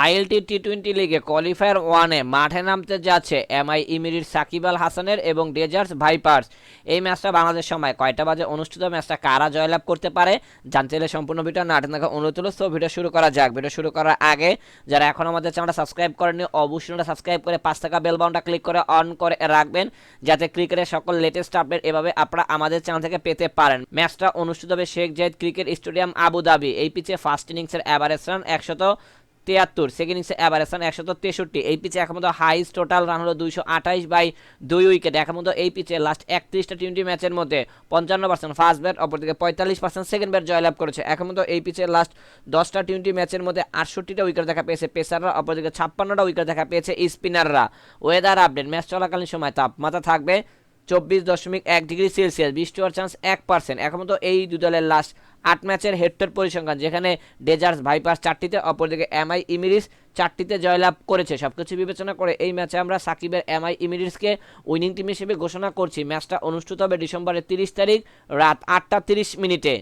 ILT টি-20 লিগে qualifier ওয়ানে মাঠে নামতে যাচ্ছে এমআই ইমিরির সাকিব আল হাসানের এবং ডেজার্টস ভাইপার্স। এই ম্যাচটা বাংলাদেশ সময় কয়টা বাজে অনুষ্ঠিত, ম্যাচটা কারা জয়লাভ করতে পারে জানতে হলে সম্পূর্ণ ভিডিও না টেনে অনুরোধ হলো। সো ভিডিও শুরু করা যাক। ভিডিও শুরু করার আগে যারা এখন আমাদের চ্যানেলটা সাবস্ক্রাইব করেননি অবশ্যই সাবস্ক্রাইব করে 5 টাকা বেল বাটনটা ক্লিক করে অন করে রাখবেন, যাতে ক্রিকেটের সকল লেটেস্ট আপডেট এভাবে আপনারা আমাদের চ্যানেল থেকে পেতে পারেন। ম্যাচটা অনুষ্ঠিত হবে শেখ জায়েদ ক্রিকেট স্টেডিয়াম আবুধাবি। এই পিচে ফার্স্ট ইনিংসের অ্যাভারেজ রান 173, সেকেন্ড ইনিংসে অ্যাভারেজ রান 163। এই পিচে এখন মতো হাইস্ট টোটাল রান হলো 228/2 উইকেট। এখন মতো এই পিচে লাস্ট 31টা টি-20 ম্যাচের মধ্যে 55% ফার্স্ট ব্যাট, অপরদিকে 45% সেকেন্ড ব্যাট জয়লাভ করেছে। এখন মতো এই পিচে লাস্ট 10টা টি-20 ম্যাচের মধ্যে 68টা উইকেট দেখা পেয়েছে পেসাররা, অপরদিকে 56টা উইকেট দেখা পেয়েছে স্পিনাররা। ওয়েদার আপডেট, ম্যাচ চলাকালীন সময় তাপমাত্রা থাকবে 24.1 ডিগ্রি সেলসিয়াস, বৃষ্টি হওয়ার চান্স 1%। এখন মতো এই দুই দলের লাস্ট 8 ম্যাচের হেড-টু-হেড পরিসংখ্যান, যেখানে ডেজার্টস ভাইপার্স 4টিতে, অপরদিকে এমআই ইমিরিস 4টিতে জয়লাভ করেছে। সবকিছু বিবেচনা করে এই ম্যাচে আমরা সাকিবের এমআই ইমিরিসকে উইনিং টিম হিসেবে ঘোষণা করছি। ম্যাচটা অনুষ্ঠিত হবে ডিসেম্বরের 30 তারিখ রাত 8টা 30 মিনিটে।